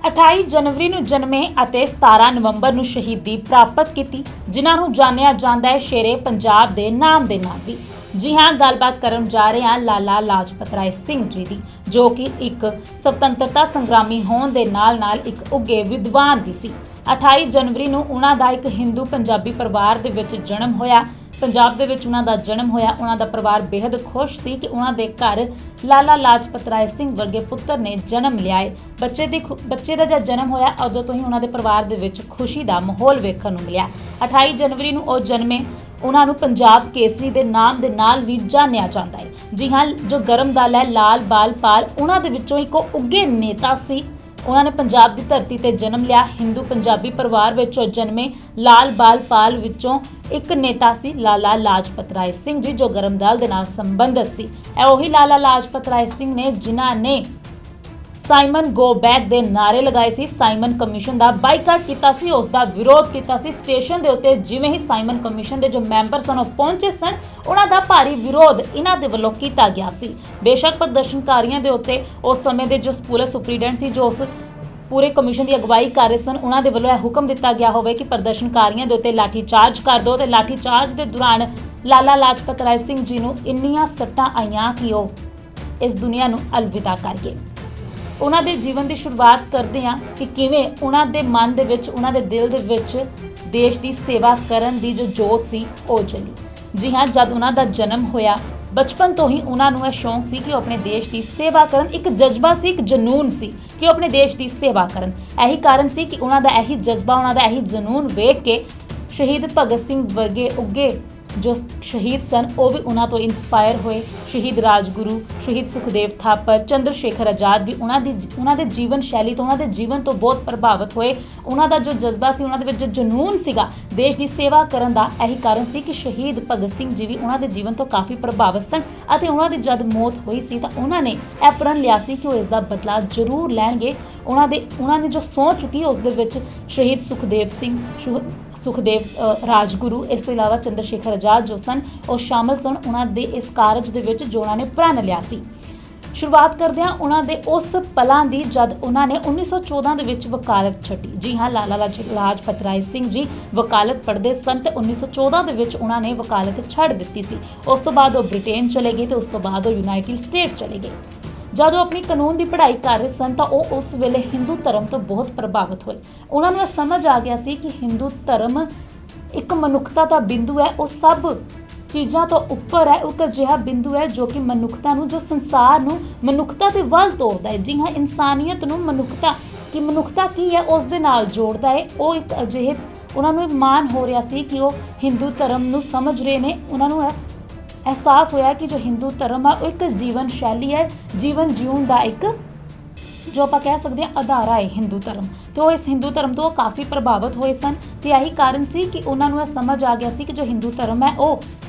28 जनवरी ਨੂੰ ਜਨਮੇ ਅਤੇ 17 ਨਵੰਬਰ ਨੂੰ ਸ਼ਹੀਦੀ ਪ੍ਰਾਪਤ ਕੀਤੀ, ਜਿਨ੍ਹਾਂ ਨੂੰ ਜਾਣਿਆ ਜਾਂਦਾ ਹੈ ਸ਼ੇਰੇ ਪੰਜਾਬ ਦੇ ਨਾਮ ਦੇ ਨਾਲ ਵੀ। जी हाँ, गलबात करन जा रहे हैं लाला लाजपत राय सिंह जी दी, जो कि एक स्वतंत्रता संग्रामी होने दे नाल एक उगे विद्वान भी सी। 28 जनवरी ਨੂੰ ਉਹਨਾਂ ਦਾ ਇੱਕ ਹਿੰਦੂ ਪੰਜਾਬੀ ਪਰਿਵਾਰ ਦੇ ਵਿੱਚ ਜਨਮ ਹੋਇਆ। ਪੰਜਾਬ ਦੇ ਵਿੱਚ ਉਹਨਾਂ ਦਾ ਜਨਮ ਹੋਇਆ। ਉਹਨਾਂ ਦਾ ਪਰਿਵਾਰ ਬੇहद ਖੁਸ਼ ਸੀ ਕਿ ਉਹਨਾਂ ਦੇ ਘਰ ਲਾਲਾ ਲਾਜਪਤ ਰਾਏ ਸਿੰਘ ਵਰਗੇ ਪੁੱਤਰ ਨੇ ਜਨਮ ਲਿਆ ਹੈ। ਬੱਚੇ ਦਾ ਜਦ ਜਨਮ ਹੋਇਆ ਉਦੋਂ ਤੋਂ ਹੀ ਉਹਨਾਂ ਦੇ ਪਰਿਵਾਰ ਦੇ ਵਿੱਚ ਖੁਸ਼ੀ ਦਾ ਮਾਹੌਲ ਵੇਖਣ ਨੂੰ ਮਿਲਿਆ। 28 ਜਨਵਰੀ ਨੂੰ ਉਹ ਜਨਮੇ। ਉਹਨਾਂ ਨੂੰ ਪੰਜਾਬ ਕੇਸਰੀ ਦੇ ਨਾਮ ਦੇ ਨਾਲ ਵੀ ਜਾਣਿਆ ਜਾਂਦਾ ਹੈ। ਜੀ ਹਾਂ, ਜੋ ਗਰਮ ਦਲ ਹੈ ਲਾਲ ਬਾਲ ਪਾਲ, ਉਹਨਾਂ ਦੇ ਵਿੱਚੋਂ ਇੱਕ ਉੱਘੇ ਨੇਤਾ ਸੀ। ਉਹਨਾਂ ਨੇ ਪੰਜਾਬ ਦੀ ਧਰਤੀ ਤੇ ਜਨਮ ਲਿਆ। ਹਿੰਦੂ ਪੰਜਾਬੀ ਪਰਿਵਾਰ ਵਿੱਚੋਂ ਜਨਮੇ ਲਾਲ ਬਾਲ ਪਾਲ ਵਿੱਚੋਂ ਇੱਕ ਨੇਤਾ ਸੀ ਲਾਲਾ ਲਾਜਪਤ ਰਾਏ ਸਿੰਘ ਜੀ, ਜੋ ਗਰਮ ਦਲ ਦੇ ਨਾਲ ਸੰਬੰਧਿਤ ਸੀ। ਇਹ ਉਹੀ ਲਾਲਾ ਲਾਜਪਤ ਰਾਏ ਸਿੰਘ ਨੇ ਜਿਨ੍ਹਾਂ ਨੇ ਸਾਈਮਨ ਗੋ ਬੈਕ ਦੇ ਨਾਰੇ ਲਗਾਏ ਸੀ। ਸਾਈਮਨ ਕਮਿਸ਼ਨ ਦਾ ਬਾਈਕਾਟ ਕੀਤਾ ਸੀ, ਉਸ ਦਾ ਵਿਰੋਧ ਕੀਤਾ ਸੀ। ਸਟੇਸ਼ਨ ਦੇ ਉੱਤੇ ਜਿਵੇਂ ਹੀ ਸਾਈਮਨ ਕਮਿਸ਼ਨ ਦੇ ਜੋ ਮੈਂਬਰ ਸਨ ਉਹ ਪਹੁੰਚੇ ਸਨ, ਉਹਨਾਂ ਦਾ ਭਾਰੀ ਵਿਰੋਧ ਇਹਨਾਂ ਦੇ ਵੱਲੋਂ ਕੀਤਾ ਗਿਆ ਸੀ। ਬੇਸ਼ੱਕ ਪ੍ਰਦਰਸ਼ਨਕਾਰੀਆਂ ਦੇ ਉੱਤੇ ਉਸ ਸਮੇਂ ਦੇ ਜੋ ਪੁਲਿਸ ਸੁਪਰੀਡੈਂਟ ਸੀ, ਜੋ ਉਸ ਪੂਰੇ ਕਮਿਸ਼ਨ ਦੀ ਅਗਵਾਈ ਕਰ ਰਹੇ ਸਨ, ਉਹਨਾਂ ਦੇ ਵੱਲੋਂ ਇਹ ਹੁਕਮ ਦਿੱਤਾ ਗਿਆ ਹੋਵੇ ਕਿ ਪ੍ਰਦਰਸ਼ਨਕਾਰੀਆਂ ਦੇ ਉੱਤੇ ਲਾਠੀ ਚਾਰਜ ਕਰ ਦਿਓ। ਤੇ ਲਾਠੀ ਚਾਰਜ ਦੇ ਦੌਰਾਨ ਲਾਲਾ ਲਾਜਪਤ ਰਾਏ ਸਿੰਘ ਜੀ ਨੂੰ ਇੰਨੀਆਂ ਸੱਟਾਂ ਆਈਆਂ ਕਿ ਉਹ ਇਸ ਦੁਨੀਆ ਨੂੰ ਅਲਵਿਦਾ ਕਰ ਗਏ। ਉਹਨਾਂ ਦੇ ਜੀਵਨ ਦੀ ਸ਼ੁਰੂਆਤ ਕਰਦੇ ਹਾਂ ਕਿ ਕਿਵੇਂ ਉਹਨਾਂ ਦੇ ਮਨ ਦੇ ਵਿੱਚ, ਉਹਨਾਂ ਦੇ ਦਿਲ ਦੇ ਵਿੱਚ ਦੇਸ਼ ਦੀ ਸੇਵਾ ਕਰਨ ਦੀ ਜੋ ਜੋਤ ਸੀ ਉਹ ਜਲੀ। ਜੀ ਹਾਂ, ਜਦ ਉਹਨਾਂ ਦਾ ਜਨਮ ਹੋਇਆ, ਬਚਪਨ ਤੋਂ ਹੀ ਉਹਨਾਂ ਨੂੰ ਇਹ ਸ਼ੌਂਕ ਸੀ ਕਿ ਉਹ ਆਪਣੇ ਦੇਸ਼ ਦੀ ਸੇਵਾ ਕਰਨ। ਇੱਕ ਜਜ਼ਬਾ ਸੀ, ਇੱਕ ਜਨੂਨ ਸੀ ਕਿ ਉਹ ਆਪਣੇ ਦੇਸ਼ ਦੀ ਸੇਵਾ ਕਰਨ। ਇਹੀ ਕਾਰਨ ਸੀ ਕਿ ਉਹਨਾਂ ਦਾ ਇਹੀ ਜਜ਼ਬਾ, ਉਹਨਾਂ ਦਾ ਇਹੀ ਜਨੂਨ ਵੇਖ ਕੇ ਸ਼ਹੀਦ ਭਗਤ ਸਿੰਘ ਵਰਗੇ ਉੱਘੇ ਜੋ ਸ਼ਹੀਦ ਸਨ ਉਹ ਵੀ ਉਹਨਾਂ ਤੋਂ ਇਨਸਪਾਇਰ ਹੋਏ। ਸ਼ਹੀਦ ਰਾਜਗੁਰੂ, ਸ਼ਹੀਦ ਸੁਖਦੇਵ ਥਾਪਰ, ਚੰਦਰ ਸ਼ੇਖਰ ਆਜ਼ਾਦ ਵੀ ਉਹਨਾਂ ਦੇ ਜੀਵਨ ਸ਼ੈਲੀ ਤੋਂ, ਉਹਨਾਂ ਦੇ ਜੀਵਨ ਤੋਂ ਬਹੁਤ ਪ੍ਰਭਾਵਿਤ ਹੋਏ। ਉਹਨਾਂ ਦਾ ਜੋ ਜਜ਼ਬਾ ਸੀ, ਉਹਨਾਂ ਦੇ ਵਿੱਚ ਜੋ ਜਨੂਨ ਸੀਗਾ ਦੇਸ਼ ਦੀ ਸੇਵਾ ਕਰਨ ਦਾ, ਇਹੀ ਕਾਰਨ ਸੀ ਕਿ ਸ਼ਹੀਦ ਭਗਤ ਸਿੰਘ ਜੀ ਵੀ ਉਹਨਾਂ ਦੇ ਜੀਵਨ ਤੋਂ ਕਾਫੀ ਪ੍ਰਭਾਵਿਤ ਸਨ। ਅਤੇ ਉਹਨਾਂ ਦੀ ਜਦ ਮੌਤ ਹੋਈ ਸੀ ਤਾਂ ਉਹਨਾਂ ਨੇ ਇਹ ਪ੍ਰਣ ਲਿਆ ਸੀ ਕਿ ਉਹ ਇਸ ਦਾ ਬਦਲਾ ਜ਼ਰੂਰ ਲੈਣਗੇ। ਉਹਨਾਂ ਨੇ ਜੋ ਸੋਚ ਚੁੱਕੀ ਉਸ ਦੇ ਵਿੱਚ ਸ਼ਹੀਦ ਸੁਖਦੇਵ ਰਾਜਗੁਰੂ, ਇਸ ਤੋਂ ਇਲਾਵਾ ਚੰਦਰ ਸ਼ੇਖਰ ਆਜ਼ਾਦ ਜੋ ਸਨ ਉਹ ਸ਼ਾਮਲ ਸਨ ਉਹਨਾਂ ਦੇ ਇਸ ਕਾਰਜ ਦੇ ਵਿੱਚ ਜੋ ਉਹਨਾਂ ਨੇ ਪ੍ਰਣ ਲਿਆ ਸੀ। ਸ਼ੁਰੂਆਤ ਕਰਦੇ ਹਾਂ ਉਹਨਾਂ ਦੇ ਉਸ ਪਲਾਂ ਦੀ ਜਦ ਉਹਨਾਂ ਨੇ 1914 ਦੇ ਵਿੱਚ ਵਕਾਲਤ ਛੱਡੀ। ਜੀ ਹਾਂ, ਲਾਲਾ ਲਾਜਪਤ ਰਾਏ ਸਿੰਘ ਜੀ ਵਕਾਲਤ ਪੜ੍ਹਦੇ ਸਨ ਤੇ 1914 ਦੇ ਵਿੱਚ ਉਹਨਾਂ ਨੇ ਵਕਾਲਤ ਛੱਡ ਦਿੱਤੀ ਸੀ। ਉਸ ਤੋਂ ਬਾਅਦ ਉਹ ਬ੍ਰਿਟੇਨ ਚਲੇ ਗਏ ਤੇ ਉਸ ਤੋਂ ਬਾਅਦ ਉਹ ਯੂਨਾਈਟਿਡ ਸਟੇਟ ਚਲੇ ਗਏ। ਜਦ ਉਹ ਆਪਣੀ ਕਾਨੂੰਨ ਦੀ ਪੜ੍ਹਾਈ ਕਰ ਰਹੇ ਸਨ ਤਾਂ ਉਹ ਉਸ ਵੇਲੇ ਹਿੰਦੂ ਧਰਮ ਤੋਂ ਬਹੁਤ ਪ੍ਰਭਾਵਿਤ ਹੋਏ। ਉਹਨਾਂ ਨੂੰ ਇਹ ਸਮਝ ਆ ਗਿਆ ਸੀ ਕਿ ਹਿੰਦੂ ਧਰਮ ਇੱਕ ਮਨੁੱਖਤਾ ਦਾ ਬਿੰਦੂ ਹੈ, ਉਹ ਸਭ ਚੀਜ਼ਾਂ ਤੋਂ ਉੱਪਰ ਹੈ। ਉਹ ਇੱਕ ਅਜਿਹਾ ਬਿੰਦੂ ਹੈ ਜੋ ਕਿ ਮਨੁੱਖਤਾ ਨੂੰ, ਜੋ ਸੰਸਾਰ ਨੂੰ ਮਨੁੱਖਤਾ ਦੇ ਵੱਲ ਤੋਰਦਾ ਹੈ। ਜੀ ਹਾਂ, ਇਨਸਾਨੀਅਤ ਨੂੰ ਮਨੁੱਖਤਾ ਕੀ ਹੈ ਉਸ ਦੇ ਨਾਲ ਜੋੜਦਾ ਹੈ। ਉਹ ਇੱਕ ਅਜਿਹੇ, ਉਹਨਾਂ ਨੂੰ ਮਾਣ ਹੋ ਰਿਹਾ ਸੀ ਕਿ ਉਹ ਹਿੰਦੂ ਧਰਮ ਨੂੰ ਸਮਝ ਰਹੇ ਨੇ। ਉਹਨਾਂ ਨੂੰ ਅਹਿਸਾਸ ਹੋਇਆ ਕਿ ਜੋ ਹਿੰਦੂ ਧਰਮ ਹੈ ਉਹ ਇੱਕ ਜੀਵਨ ਸ਼ੈਲੀ ਹੈ, ਜੀਵਨ ਜਿਉਣ ਦਾ ਇੱਕ, ਜੋ ਆਪਾਂ ਕਹਿ ਸਕਦੇ ਹਾਂ, ਅਧਾਰਾ ਹੈ ਹਿੰਦੂ ਧਰਮ। ਤੇ ਉਹ ਇਸ ਹਿੰਦੂ ਧਰਮ ਤੋਂ ਕਾਫੀ ਪ੍ਰਭਾਵਿਤ ਹੋਏ ਸਨ ਤੇ ਇਹੀ ਕਾਰਨ ਸੀ ਕਿ ਉਹਨਾਂ ਨੂੰ ਇਹ ਸਮਝ ਆ ਗਿਆ ਸੀ ਕਿ ਜੋ ਹਿੰਦੂ ਧਰਮ ਹੈ ਉਹ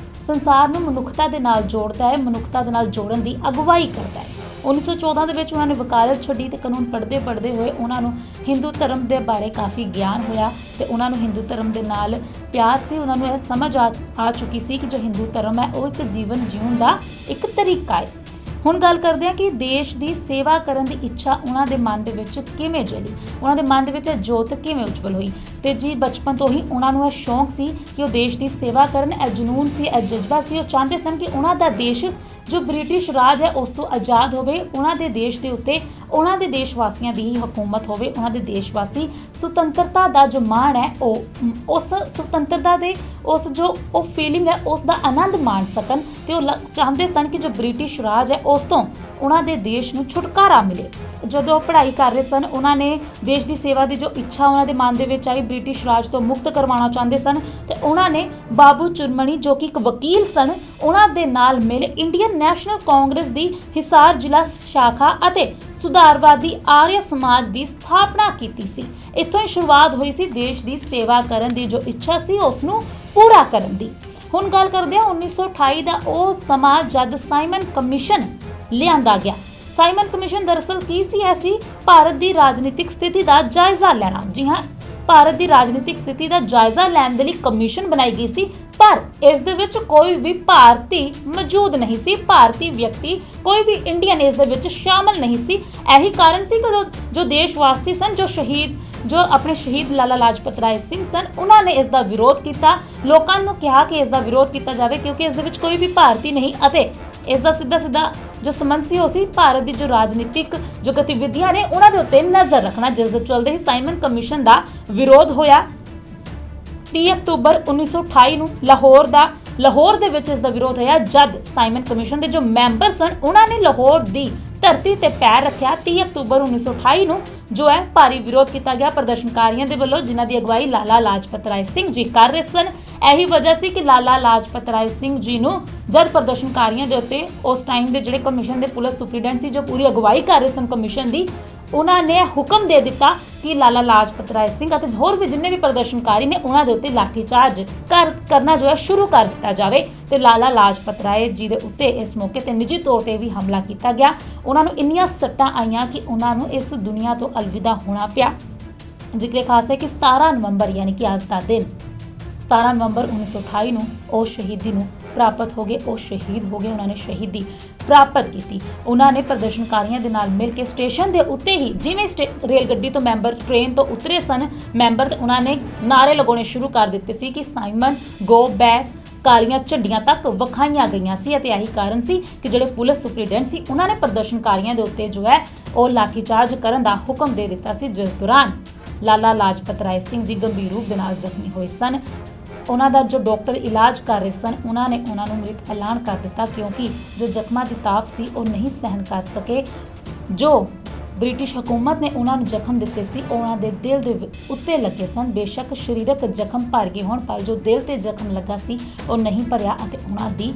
ਸੰਸਾਰ ਨੂੰ ਮਨੁੱਖਤਾ ਦੇ ਨਾਲ ਜੋੜਦਾ ਹੈ, ਮਨੁੱਖਤਾ ਦੇ ਨਾਲ ਜੋੜਨ ਦੀ ਅਗਵਾਈ ਕਰਦਾ ਹੈ। 1914 ਦੇ ਵਿੱਚ ਉਹਨਾਂ ਨੇ ਵਕਾਲਤ ਛੱਡੀ ਤੇ ਕਾਨੂੰਨ ਪੜ੍ਹਦੇ ਹੋਏ ਉਹਨਾਂ ਨੂੰ ਹਿੰਦੂ ਧਰਮ ਦੇ ਬਾਰੇ ਕਾਫੀ ਗਿਆਨ ਹੋਇਆ ਤੇ ਉਹਨਾਂ ਨੂੰ ਹਿੰਦੂ ਧਰਮ ਦੇ ਨਾਲ ਪਿਆਰ ਸੀ। ਉਹਨਾਂ ਨੂੰ ਇਹ ਸਮਝ ਆ ਚੁੱਕੀ ਸੀ ਕਿ ਜੋ ਹਿੰਦੂ ਧਰਮ ਹੈ ਉਹ ਇੱਕ ਜੀਵਨ ਜਿਉਣ ਦਾ ਇੱਕ ਤਰੀਕਾ ਹੈ। ਹੁਣ ਗੱਲ ਕਰਦੇ ਹਾਂ ਕਿ ਦੇਸ਼ ਦੀ ਸੇਵਾ ਕਰਨ ਦੀ ਇੱਛਾ ਉਹਨਾਂ ਦੇ ਮਨ ਦੇ ਵਿੱਚ ਕਿਵੇਂ ਜਲੀ, ਉਹਨਾਂ ਦੇ ਮਨ ਦੇ ਵਿੱਚ ਜੋਤ ਕਿਵੇਂ ਉਜਵਲ ਹੋਈ। ਤੇ ਜੀ ਬਚਪਨ ਤੋਂ ਹੀ ਉਹਨਾਂ ਨੂੰ ਇਹ ਸ਼ੌਂਕ ਸੀ ਕਿ ਉਹ ਦੇਸ਼ ਦੀ ਸੇਵਾ ਕਰਨ। ਇਹ ਜਨੂਨ ਸੀ, ਇਹ ਜਜ਼ਬਾ ਸੀ। ਉਹ ਚਾਹੁੰਦੇ ਸਨ ਕਿ ਉਹਨਾਂ ਦਾ ਦੇਸ਼ ਜੋ ਬ੍ਰਿਟਿਸ਼ ਰਾਜ ਹੈ ਉਸ ਤੋਂ ਆਜ਼ਾਦ ਹੋਵੇ। ਉਹਨਾਂ ਦੇ ਦੇਸ਼ ਦੇ ਉੱਤੇ ਉਹਨਾਂ ਦੇ ਦੇਸ਼ ਵਾਸੀਆਂ ਦੀ ਹੀ ਹਕੂਮਤ ਹੋਵੇ। ਉਹਨਾਂ ਦੇ ਦੇਸ਼ ਵਾਸੀ ਸੁਤੰਤਰਤਾ ਦਾ ਜੋ ਮਾਣ ਹੈ ਉਹ, ਉਸ ਸੁਤੰਤਰਤਾ ਦੇ ਉਸ ਜੋ ਉਹ ਫੀਲਿੰਗ ਹੈ ਉਸ ਦਾ ਆਨੰਦ ਮਾਣ ਸਕਣ। ਤੇ ਉਹ ਚਾਹੁੰਦੇ ਸਨ ਕਿ ਜੋ ਬ੍ਰਿਟਿਸ਼ ਰਾਜ ਹੈ ਉਸ ਤੋਂ ਉਹਨਾਂ ਦੇ ਦੇਸ਼ ਨੂੰ ਛੁਟਕਾਰਾ ਮਿਲੇ। ਜਦੋਂ ਉਹ ਪੜ੍ਹਾਈ ਕਰ ਰਹੇ ਸਨ, ਉਹਨਾਂ ਨੇ ਦੇਸ਼ ਦੀ ਸੇਵਾ ਦੀ ਜੋ ਇੱਛਾ ਉਹਨਾਂ ਦੇ ਮਨ ਦੇ ਵਿੱਚ ਆਈ, ਬ੍ਰਿਟਿਸ਼ ਰਾਜ ਤੋਂ ਮੁਕਤ ਕਰਵਾਉਣਾ ਚਾਹੁੰਦੇ ਸਨ। ਤੇ ਉਹਨਾਂ ਨੇ ਬਾਬੂ ਚੁਰਮਣੀ, ਜੋ ਕਿ ਇੱਕ ਵਕੀਲ ਸਨ, ਉਹਨਾਂ ਦੇ ਨਾਲ ਮਿਲ ਇੰਡੀਅਨ ਨੈਸ਼ਨਲ ਕਾਂਗਰਸ ਦੀ ਹਿਸਾਰ ਜ਼ਿਲ੍ਹਾ ਸ਼ਾਖਾ ਅਤੇ ਸੁਧਾਰਵਾਦੀ ਆਰੀਆ ਸਮਾਜ ਦੀ ਸਥਾਪਨਾ ਕੀਤੀ ਸੀ। ਇੱਥੋਂ ਹੀ ਸ਼ੁਰੂਆਤ ਹੋਈ ਸੀ ਦੇਸ਼ ਦੀ ਸੇਵਾ ਕਰਨ ਦੀ ਜੋ ਇੱਛਾ ਸੀ ਉਸ ਨੂੰ ਪੂਰਾ ਕਰਨ ਦੀ। ਹੁਣ ਗੱਲ ਕਰਦੇ ਹਾਂ 1928 ਦਾ ਉਹ ਸਮਾਂ ਜਦ ਸਾਈਮਨ ਕਮਿਸ਼ਨ ਲਿਆਂਦਾ ਗਿਆ। ਸਾਈਮਨ ਕਮਿਸ਼ਨ ਦਰਅਸਲ ਕੀ ਸੀ? ਐਸੀ ਭਾਰਤ ਦੀ ਰਾਜਨੀਤਿਕ ਸਥਿਤੀ ਦਾ ਜਾਇਜ਼ਾ ਲੈਣਾ। ਜੀ ਹਾਂ, ਭਾਰਤ ਦੀ ਰਾਜਨੀਤਿਕ ਸਥਿਤੀ ਦਾ ਜਾਇਜ਼ਾ ਲੈਣ ਦੇ ਲਈ ਕਮਿਸ਼ਨ ਬਣਾਈ ਗਈ ਸੀ, ਪਰ ਇਸ ਦੇ ਵਿੱਚ ਕੋਈ ਵੀ ਭਾਰਤੀ ਮੌਜੂਦ ਨਹੀਂ ਸੀ। ਭਾਰਤੀ ਵਿਅਕਤੀ ਕੋਈ ਵੀ ਇੰਡੀਅਨ ਇਸ ਦੇ ਵਿੱਚ ਸ਼ਾਮਲ ਨਹੀਂ ਸੀ। ਇਹੀ ਕਾਰਨ ਸੀ ਕਿ ਜੋ ਦੇਸ਼ ਵਾਸੀ ਸਨ, ਜੋ ਆਪਣੇ ਸ਼ਹੀਦ ਲਾਲਾ ਲਾਜਪਤ ਰਾਏ ਸਿੰਘ ਸਨ, ਉਹਨਾਂ ਨੇ ਇਸ ਦਾ ਵਿਰੋਧ ਕੀਤਾ। ਲੋਕਾਂ ਨੂੰ ਕਿਹਾ ਕਿ ਇਸ ਦਾ ਵਿਰੋਧ ਕੀਤਾ ਜਾਵੇ ਕਿਉਂਕਿ ਇਸ ਦੇ ਵਿੱਚ ਕੋਈ ਵੀ ਭਾਰਤੀ ਨਹੀਂ ਅਤੇ ਇਸ ਦਾ ਸਿੱਧਾ ਜੋ ਸੰਬੰਧ ਸੀ ਉਹ ਸੀ ਭਾਰਤ ਦੀ ਜੋ ਰਾਜਨੀਤਿਕ ਜੋ ਗਤੀਵਿਧੀਆਂ ਨੇ ਉਹਨਾਂ ਦੇ ਉੱਤੇ ਨਜ਼ਰ ਰੱਖਣਾ, ਜਿਸ ਦੇ ਚਲਦੇ ਹੀ ਸਾਈਮਨ ਕਮਿਸ਼ਨ ਦਾ ਵਿਰੋਧ ਹੋਇਆ। 30 ਅਕਤੂਬਰ 1928 ਨੂੰ ਲਾਹੌਰ ਦੇ ਵਿੱਚ ਇਸ ਦਾ ਵਿਰੋਧ ਹੋਇਆ ਜਦ ਸਾਈਮਨ ਕਮਿਸ਼ਨ ਦੇ ਜੋ ਮੈਂਬਰ ਸਨ ਉਹਨਾਂ ਨੇ ਲਾਹੌਰ ਦੀ ਧਰਤੀ ਤੇ ਪੈਰ ਰੱਖਿਆ। 30 ਅਕਤੂਬਰ 1928 ਨੂੰ ਜੋ ਹੈ ਭਾਰੀ ਵਿਰੋਧ ਕੀਤਾ ਗਿਆ ਪ੍ਰਦਰਸ਼ਨਕਾਰੀਆਂ ਦੇ ਵੱਲੋਂ, ਜਿਨ੍ਹਾਂ ਦੀ ਅਗਵਾਈ ਲਾਲਾ ਲਾਜਪਤ ਰਾਏ ਸਿੰਘ ਜੀ ਕਰ ਰਹੇ ਸਨ। ਇਹੀ ਵਜ੍ਹਾ ਸੀ ਕਿ ਲਾਲਾ ਲਾਜਪਤ ਰਾਏ ਸਿੰਘ ਜੀ ਨੂੰ ਜਦ ਪ੍ਰਦਰਸ਼ਨਕਾਰੀਆਂ ਦੇ ਉੱਤੇ ਉਸ ਟਾਈਮ ਦੇ ਜਿਹੜੇ ਕਮਿਸ਼ਨ ਦੇ ਪੁਲਿਸ ਸੁਪਰੀਡੈਂਟ ਸੀ ਜੋ ਪੂਰੀ ਅਗਵਾਈ ਕਰ ਰਹੇ ਸਨ ਕਮਿਸ਼ਨ ਦੀ, ਉਹਨਾਂ ਨੇ ਹੁਕਮ ਦੇ ਦਿੱਤਾ ਕਿ ਲਾਲਾ ਲਾਜਪਤ ਰਾਏ ਸਿੰਘ ਅਤੇ ਹੋਰ ਵੀ ਜਿੰਨੇ ਵੀ ਪ੍ਰਦਰਸ਼ਨਕਾਰੀ ਨੇ ਉਹਨਾਂ ਦੇ ਉੱਤੇ ਲਾਠੀਚਾਰਜ ਕਰਨਾ ਜੋ ਹੈ ਸ਼ੁਰੂ ਕਰ ਦਿੱਤਾ ਜਾਵੇ ਤੇ ਲਾਲਾ ਲਾਜਪਤ ਰਾਏ ਜੀ ਦੇ ਉੱਤੇ ਇਸ ਮੌਕੇ ਤੇ ਨਿੱਜੀ ਤੌਰ ਤੇ ਵੀ ਹਮਲਾ ਕੀਤਾ ਗਿਆ। ਉਹਨਾਂ ਨੂੰ ਇੰਨੀਆਂ ਸੱਟਾਂ ਆਈਆਂ ਕਿ ਉਹਨਾਂ ਨੂੰ ਇਸ ਦੁਨੀਆ ਤੋਂ ਅਲਵਿਦਾ ਹੋਣਾ ਪਿਆ। ਜ਼ਿਕਰ ਖਾਸ ਹੈ ਕਿ 17 ਨਵੰਬਰ ਯਾਨੀ ਕਿ ਅੱਜ ਦਾ ਦਿਨ 17 ਨਵੰਬਰ 1928 ਨੂੰ ਉਹ ਸ਼ਹੀਦੀ ਨੂੰ ਪ੍ਰਾਪਤ ਹੋ ਗਏ, ਉਹ ਸ਼ਹੀਦ ਹੋ ਗਏ, ਉਹਨਾਂ ਨੇ ਸ਼ਹੀਦੀ ਪ੍ਰਾਪਤ ਕੀਤੀ। ਉਹਨਾਂ ਨੇ ਪ੍ਰਦਰਸ਼ਨਕਾਰੀਆਂ ਦੇ ਨਾਲ ਮਿਲ ਕੇ ਸਟੇਸ਼ਨ ਦੇ ਉੱਤੇ ਹੀ ਜਿਵੇਂ ਰੇਲ ਗੱਡੀ ਤੋਂ ਮੈਂਬਰ ਟ੍ਰੇਨ ਤੋਂ ਉਤਰੇ ਸਨ ਮੈਂਬਰ, ਉਹਨਾਂ ਨੇ ਨਾਅਰੇ ਲਗਾਉਣੇ ਸ਼ੁਰੂ ਕਰ ਦਿੱਤੇ ਸੀ ਕਿ ਸਾਈਮਨ ਗੋ ਬੈਕ, ਕਾਲੀਆਂ ਝੰਡੀਆਂ ਤੱਕ ਵਿਖਾਈਆਂ ਗਈਆਂ ਸੀ ਅਤੇ ਇਹੀ ਕਾਰਨ ਸੀ ਕਿ ਜਿਹੜੇ ਪੁਲਿਸ ਸੁਪਰੀਡੈਂਟ ਸੀ ਉਹਨਾਂ ਨੇ ਪ੍ਰਦਰਸ਼ਨਕਾਰੀਆਂ ਦੇ ਉੱਤੇ ਜੋ ਹੈ ਉਹ ਲਾਠੀਚਾਰਜ ਕਰਨ ਦਾ ਹੁਕਮ ਦੇ ਦਿੱਤਾ ਸੀ, ਜਿਸ ਦੌਰਾਨ ਲਾਲਾ ਲਾਜਪਤ ਰਾਏ ਸਿੰਘ ਜੀ ਗੰਭੀਰ ਰੂਪ ਦੇ ਨਾਲ ਜ਼ਖਮੀ ਹੋਏ ਸਨ। ਉਹਨਾਂ ਦਾ ਜੋ ਡਾਕਟਰ ਇਲਾਜ ਕਰ ਰਹੇ ਸਨ ਉਹਨਾਂ ਨੇ ਉਹਨਾਂ ਨੂੰ ਮ੍ਰਿਤ ਐਲਾਨ ਕਰ ਦਿੱਤਾ ਕਿਉਂਕਿ ਜੋ ਜ਼ਖਮਾਂ ਦੀ ਤਾਪ ਸੀ ਉਹ ਨਹੀਂ ਸਹਿਨ ਕਰ ਸਕੇ। ਜੋ ਬ੍ਰਿਟਿਸ਼ ਹਕੂਮਤ ਨੇ ਉਹਨਾਂ ਨੂੰ ਜ਼ਖਮ ਦਿੱਤੇ ਸੀ ਉਹ ਉਹਨਾਂ ਦੇ ਦਿਲ ਦੇ ਉੱਤੇ ਲੱਗੇ ਸਨ। ਬੇਸ਼ੱਕ ਸਰੀਰਕ ਜ਼ਖਮ ਭਰ ਗਏ ਹੋਣ ਪਰ ਜੋ ਦਿਲ ਤੇ ਜ਼ਖਮ ਲੱਗਾ ਸੀ ਉਹ ਨਹੀਂ ਭਰਿਆ ਅਤੇ ਉਹਨਾਂ ਦੀ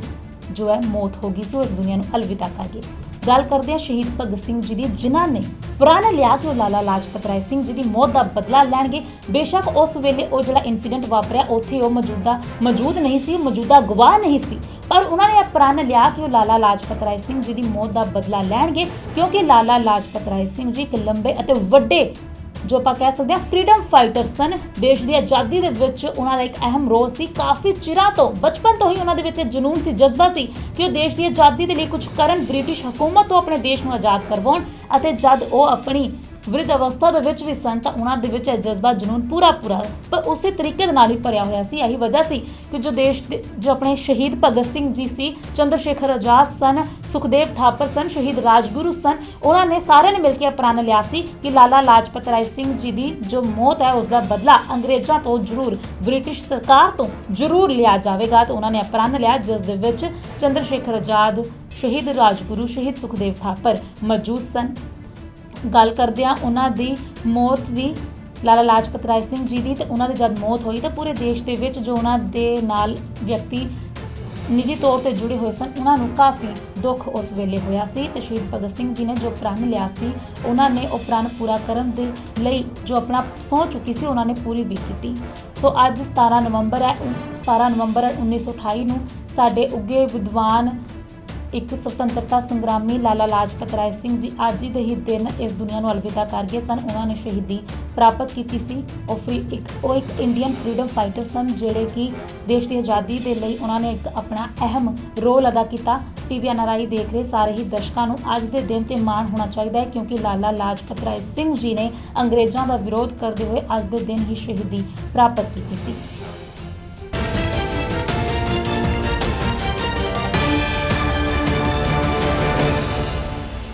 ਜੋ ਹੈ ਮੌਤ ਹੋ ਗਈ ਸੀ, ਉਹ ਇਸ ਦੁਨੀਆ ਨੂੰ ਅਲਵਿਦਾ ਕਰ ਗਏ। ਗੱਲ ਕਰਦੇ ਹਾਂ ਸ਼ਹੀਦ ਭਗਤ ਸਿੰਘ ਜੀ ਦੀ, ਜਿਨ੍ਹਾਂ ਨੇ ਪ੍ਰਣ ਲਿਆ ਕਿ ਉਹ ਲਾਲਾ ਲਾਜਪਤ ਰਾਏ ਸਿੰਘ ਜੀ ਦੀ ਮੌਤ ਦਾ ਬਦਲਾ ਲੈਣਗੇ। ਬੇਸ਼ੱਕ ਉਸ ਵੇਲੇ ਉਹ ਜਿਹੜਾ ਇਨਸੀਡੈਂਟ ਵਾਪਰਿਆ ਉੱਥੇ ਉਹ ਮੌਜੂਦ ਨਹੀਂ ਸੀ, ਮੌਜੂਦਾ ਗਵਾਹ ਨਹੀਂ ਸੀ, ਪਰ ਉਹਨਾਂ ਨੇ ਇਹ ਪ੍ਰਣ ਲਿਆ ਕਿ ਉਹ ਲਾਲਾ ਲਾਜਪਤ ਰਾਏ ਸਿੰਘ ਜੀ ਦੀ ਮੌਤ ਦਾ ਬਦਲਾ ਲੈਣਗੇ ਕਿਉਂਕਿ ਲਾਲਾ ਲਾਜਪਤ ਰਾਏ ਸਿੰਘ ਜੀ ਇੱਕ ਲੰਬੇ ਅਤੇ ਵੱਡੇ ਜੋ ਆਪਾਂ ਕਹਿ ਸਕਦੇ ਹਾਂ ਫਰੀडम ਫਾਈਟਰ ਸਨ। ਦੇਸ਼ ਦੀ ਆਜ਼ਾਦੀ ਦੇ ਵਿੱਚ ਉਹਨਾਂ ਦਾ ਇੱਕ ਅਹਿਮ ਰੋਲ ਸੀ। ਕਾਫੀ ਚਿਰਾਂ ਤੋਂ ਬਚਪਨ ਤੋਂ ਹੀ ਉਹਨਾਂ ਦੇ ਵਿੱਚ ਜਨੂਨ ਸੀ, ਜਜ਼ਬਾ ਸੀ ਕਿ ਉਹ ਦੇਸ਼ ਦੀ ਆਜ਼ਾਦੀ ਦੇ ਲਈ ਕੁਝ ਕਰਨ, ਬ੍ਰਿਟਿਸ਼ ਹਕੂਮਤ ਤੋਂ ਆਪਣੇ ਦੇਸ਼ ਨੂੰ ਆਜ਼ਾਦ ਕਰਵਾਉਣ। ਅਤੇ ਜਦ ਉਹ ਆਪਣੀ ਵਿਰਧ ਅਵਸਥਾ ਦੇ ਵਿੱਚ ਵੀ ਸਨ ਤਾਂ ਉਹਨਾਂ ਦੇ ਵਿੱਚ ਇਹ ਜਜ਼ਬਾ ਜਨੂਨ ਪੂਰਾ ਪਰ ਉਸੇ ਤਰੀਕੇ ਦੇ ਨਾਲ ਹੀ ਭਰਿਆ ਹੋਇਆ ਸੀ। ਇਹੀ ਵਜ੍ਹਾ ਸੀ ਕਿ ਜੋ ਦੇਸ਼ ਦੇ ਜੋ ਆਪਣੇ ਸ਼ਹੀਦ ਭਗਤ ਸਿੰਘ ਜੀ ਸੀ, ਚੰਦਰ ਸ਼ੇਖਰ ਆਜ਼ਾਦ ਸਨ, ਸੁਖਦੇਵ ਥਾਪਰ ਸਨ, ਸ਼ਹੀਦ ਰਾਜਗੁਰੂ ਸਨ, ਉਹਨਾਂ ਨੇ ਸਾਰਿਆਂ ਨੇ ਮਿਲ ਕੇ ਪ੍ਰਣ ਲਿਆ ਸੀ ਕਿ ਲਾਲਾ ਲਾਜਪਤ ਰਾਏ ਸਿੰਘ ਜੀ ਦੀ ਜੋ ਮੌਤ ਹੈ ਉਸ ਦਾ ਬਦਲਾ ਅੰਗਰੇਜ਼ਾਂ ਤੋਂ ਜ਼ਰੂਰ, ਬ੍ਰਿਟਿਸ਼ ਸਰਕਾਰ ਤੋਂ ਜ਼ਰੂਰ ਲਿਆ ਜਾਵੇਗਾ। ਤਾਂ ਉਹਨਾਂ ਨੇ ਪ੍ਰਣ ਲਿਆ ਜਿਸ ਦੇ ਵਿੱਚ ਚੰਦਰ ਸ਼ੇਖਰ ਆਜ਼ਾਦ, ਸ਼ਹੀਦ ਰਾਜਗੁਰੂ, ਸ਼ਹੀਦ ਸੁਖਦੇਵ ਥਾਪਰ ਮੌਜੂਦ ਸਨ। ਗੱਲ ਕਰਦੇ ਹਾਂ ਉਹਨਾਂ ਦੀ ਮੌਤ ਦੀ, ਲਾਲਾ ਲਾਜਪਤ ਰਾਏ ਸਿੰਘ ਜੀ ਦੀ, ਤੇ ਉਹਨਾਂ ਦੀ ਜਦ ਮੌਤ ਹੋਈ ਤਾਂ ਪੂਰੇ ਦੇਸ਼ ਦੇ ਵਿੱਚ ਜੋ ਉਹਨਾਂ ਦੇ ਨਾਲ ਵਿਅਕਤੀ ਨਿੱਜੀ ਤੌਰ ਤੇ ਜੁੜੇ ਹੋਏ ਸਨ ਉਹਨਾਂ ਨੂੰ ਕਾਫੀ ਦੁੱਖ ਉਸ ਵੇਲੇ ਹੋਇਆ ਸੀ। ਤੇ ਸ਼ਹੀਦ ਭਗਤ ਸਿੰਘ ਜੀ ਨੇ ਜੋ ਪ੍ਰਣ ਲਿਆ ਸੀ ਉਹਨਾਂ ਨੇ ਉਹ ਪ੍ਰਣ ਪੂਰਾ ਕਰਨ ਦੇ ਲਈ ਜੋ ਆਪਣਾ ਸਹੁੰ ਚੁੱਕੀ ਸੀ ਉਹਨਾਂ ਨੇ ਪੂਰੀ ਵੀ ਕੀਤੀ। ਸੋ ਅੱਜ 17 ਨਵੰਬਰ 1928 ਨੂੰ ਸਾਡੇ ਉੱਗੇ ਵਿਦਵਾਨ ਇੱਕ ਸੁਤੰਤਰਤਾ ਸੰਗਰਾਮੀ ਲਾਲਾ ਲਾਜਪਤ ਰਾਏ ਸਿੰਘ ਜੀ ਅੱਜ ਦੇ ਹੀ ਦਿਨ ਇਸ ਦੁਨੀਆ ਨੂੰ ਅਲਵਿਦਾ ਕਰ ਗਏ ਸਨ। ਉਹਨਾਂ ਨੇ ਸ਼ਹੀਦੀ ਪ੍ਰਾਪਤ ਕੀਤੀ ਸੀ। ਉਹ ਇੱਕ ਇੰਡੀਅਨ ਫਰੀडम ਫਾਈਟਰ ਸਨ ਜਿਹੜੇ ਕਿ ਦੇਸ਼ ਦੀ ਆਜ਼ਾਦੀ ਦੇ ਲਈ ਉਹਨਾਂ ਨੇ ਇੱਕ ਆਪਣਾ ਅਹਿਮ ਰੋਲ ਅਦਾ ਕੀਤਾ। ਟੀਵੀ NRI ਦੇਖ ਰਹੇ ਸਾਰੇ ਹੀ ਦਰਸ਼ਕਾਂ ਨੂੰ ਅੱਜ ਦੇ ਦਿਨ ਤੇ ਮਾਣ ਹੋਣਾ ਚਾਹੀਦਾ ਹੈ ਕਿਉਂਕਿ ਲਾਲਾ ਲਾਜਪਤ ਰਾਏ ਸਿੰਘ ਜੀ ਨੇ ਅੰਗਰੇਜ਼ਾਂ ਦਾ ਵਿਰੋਧ ਕਰਦੇ ਹੋਏ ਅੱਜ ਦੇ ਦਿਨ ਹੀ ਸ਼ਹੀਦੀ ਪ੍ਰਾਪਤ ਕੀਤੀ ਸੀ।